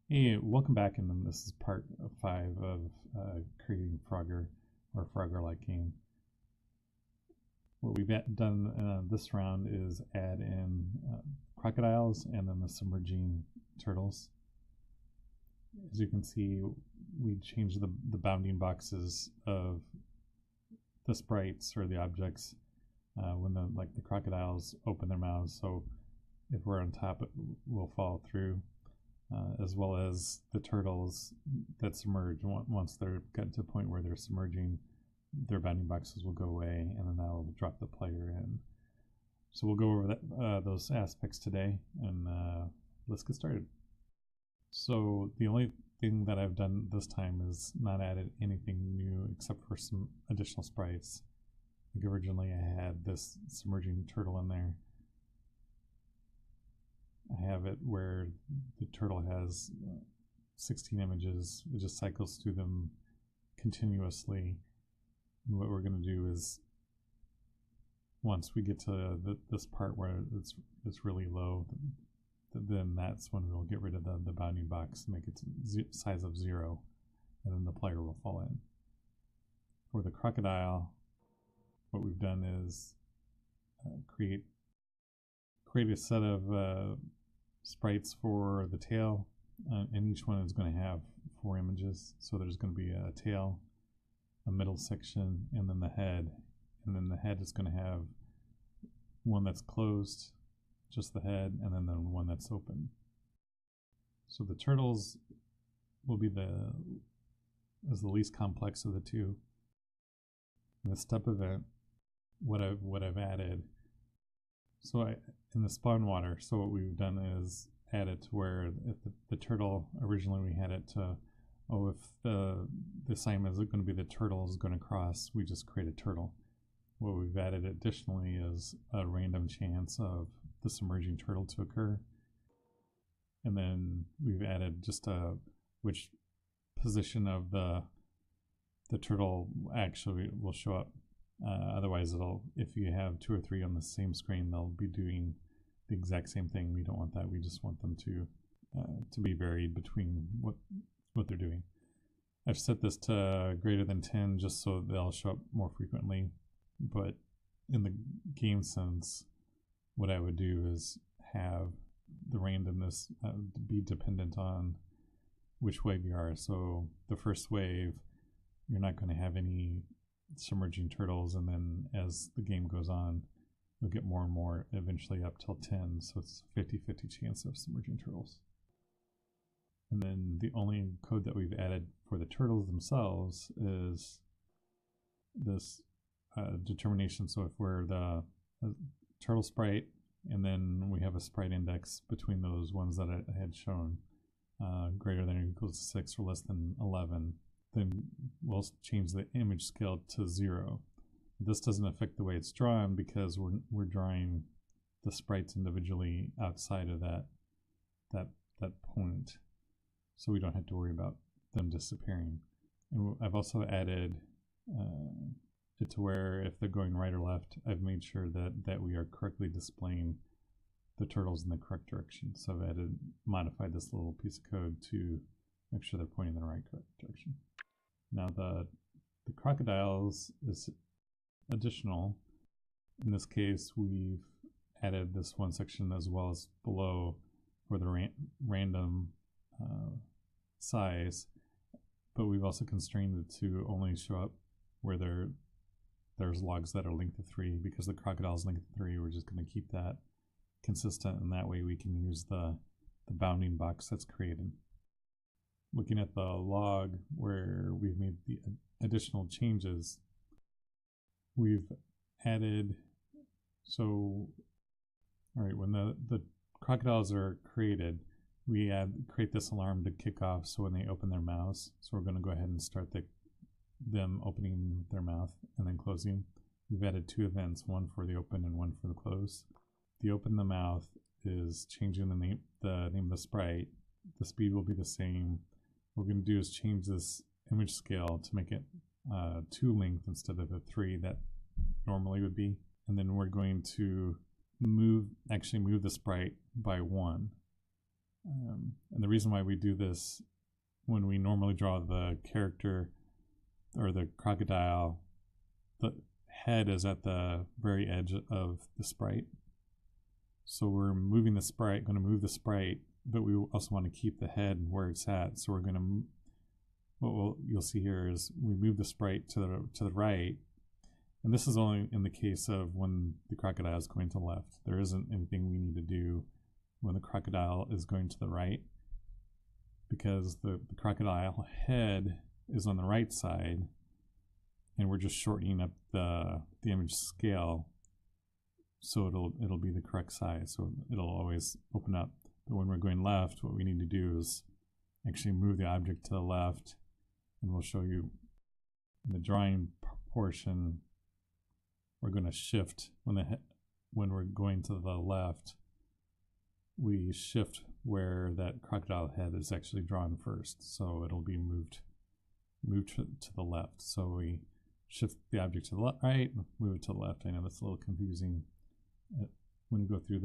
Hey, welcome back, and then this is part 5 of creating Frogger or Frogger-like game. What we've done this round is add in crocodiles and then the submerging turtles. As you can see, we changed the bounding boxes of the sprites or the objects when the crocodiles open their mouths. So if we're on top, it will fall through. As well as the turtles that submerge. Once they're gotten to a point where they're submerging, their bounding boxes will go away, and then that will drop the player in. So we'll go over those aspects today, and let's get started. So the only thing that I've done this time is not added anything new except for some additional sprites. Like originally I had this submerging turtle in there. I have it where the turtle has 16 images. It just cycles through them continuously. And what we're going to do is, once we get to this part where it's really low, then that's when we'll get rid of the bounding box and make it size of 0, and then the player will fall in. For the crocodile, what we've done is create a set of sprites for the tail, and each one is going to have 4 images. So there's going to be a tail, a middle section, and then the head. And then the head is going to have one that's closed, just the head, and then the one that's open. So the turtles will be the least complex of the two. In the step event, what I've added. So in the spawn water, so what we've done is add it to where the turtle, originally we had it to, if the assignment is going to be the turtle is going to cross, we just create a turtle. What we've added additionally is a random chance of the submerging turtle to occur. And then we've added just which position of the turtle actually will show up. Otherwise, if you have 2 or 3 on the same screen, they'll be doing the exact same thing. We don't want that. We just want them to be varied between what they're doing. I've set this to greater than 10 just so they'll show up more frequently. But in the game sense, what I would do is have the randomness be dependent on which wave you are. So the first wave, you're not going to have any submerging turtles, and then as the game goes on, you'll get more and more, eventually up till 10, so it's 50-50 chance of submerging turtles. And then the only code that we've added for the turtles themselves is this determination. So if we're the turtle sprite, and then we have a sprite index between those ones that I had shown, greater than or equals to 6 or less than 11, then we'll change the image scale to 0. This doesn't affect the way it's drawn because we're drawing the sprites individually outside of that point, so we don't have to worry about them disappearing. And I've also added it to where if they're going right or left, I've made sure that we are correctly displaying the turtles in the correct direction. So I've modified this little piece of code to make sure they're pointing in the correct direction. Now the crocodiles is additional. In this case, we've added this one section as well as below for the random size, but we've also constrained it to only show up where there's logs that are length of 3. Because the crocodile's length of 3, we're just going to keep that consistent, and that way we can use the bounding box that's created. Looking at the log where we've made the additional changes, we've added, so all right, when the crocodiles are created, we create this alarm to kick off so when they open their mouths. So we're going to go ahead and start them opening their mouth and then closing. We've added 2 events, one for the open and one for the close. The open the mouth is changing the name of the sprite. The speed will be the same. What we're going to do is change this image scale to make it 2 length instead of the 3 that normally would be. And then we're going to move the sprite by 1. And the reason why we do this, when we normally draw the character or the crocodile, the head is at the very edge of the sprite. So we're moving the sprite, going to move the sprite, but we also want to keep the head where it's at. So we're going to, you'll see here is we move the sprite to the right. And this is only in the case of when the crocodile is going to the left. There isn't anything we need to do when the crocodile is going to the right, because the crocodile head is on the right side, and we're just shortening up the image scale so it'll be the correct size, so it'll always open up. But when we're going left, what we need to do is actually move the object to the left, and we'll show you in the drawing portion. We're going to shift when we're going to the left. We shift where that crocodile head is actually drawn first, so it'll be moved to the left. So we shift the object to the right, move it to the left. I know that's a little confusing. When you go through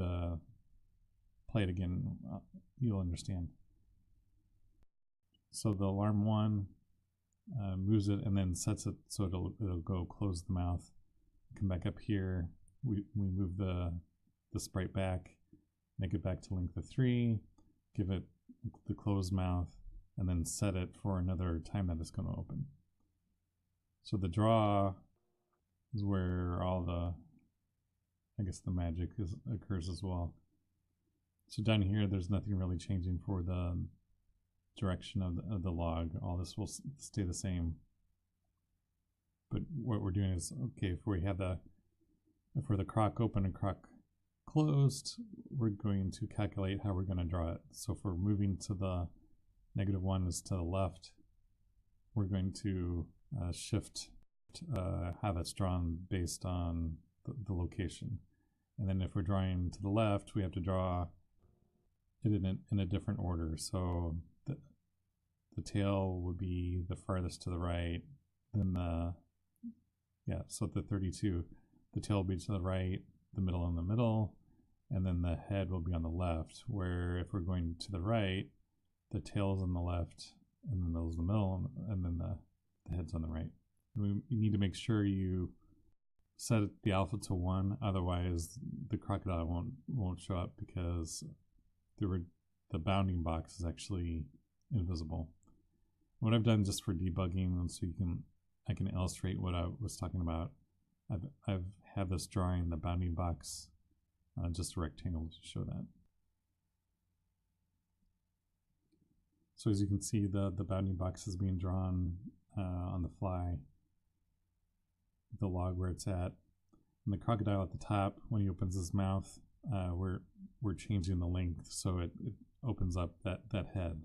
play it again, you'll understand. So the alarm 1 moves it and then sets it so it'll go close the mouth. Come back up here. We move the sprite back, make it back to length of 3, give it the closed mouth, and then set it for another time that it's going to open. So the draw is where all the magic occurs as well. So down here, there's nothing really changing for the direction of the log. All this will stay the same. But what we're doing is, okay, if we're the croc open and croc closed, we're going to calculate how we're going to draw it. So if we're moving to the -1 is to the left, we're going to shift how that's drawn based on the location. And then if we're drawing to the left, we have to draw it in a different order. So the tail would be the farthest to the right, then so the 32, the tail will be to the right, the middle in the middle, and then the head will be on the left, where if we're going to the right, the tail's on the left, and then those in the middle, and then the head's on the right. You need to make sure you set the alpha to 1, otherwise the crocodile won't show up, because the bounding box is actually invisible. What I've done just for debugging, and so I can illustrate what I was talking about, I've had this drawing the bounding box, just a rectangle to show that. So as you can see, the bounding box is being drawn on the fly, the log where it's at. And the crocodile at the top, when he opens his mouth, we're changing the length so it opens up that head.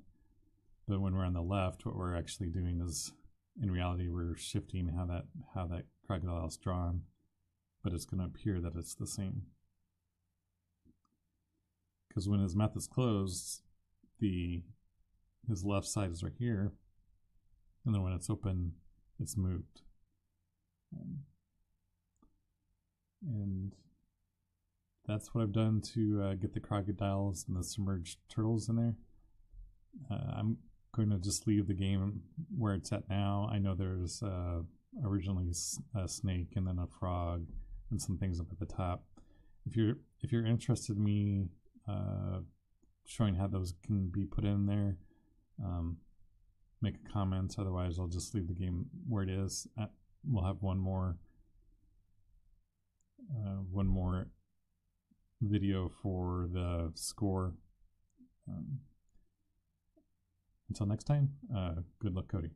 But when we're on the left, what we're actually doing is, in reality, we're shifting how that crocodile is drawn, but it's going to appear that it's the same. Because when his mouth is closed, his left side is right here, and then when it's open, it's moved. And that's what I've done to get the crocodiles and the submerged turtles in there. I'm going to just leave the game where it's at now. I know there's originally a snake and then a frog and some things up at the top. If you're interested in me showing how those can be put in there, make a comment. Otherwise, I'll just leave the game where it is. We'll have one more video for the score. Until next time, good luck coding.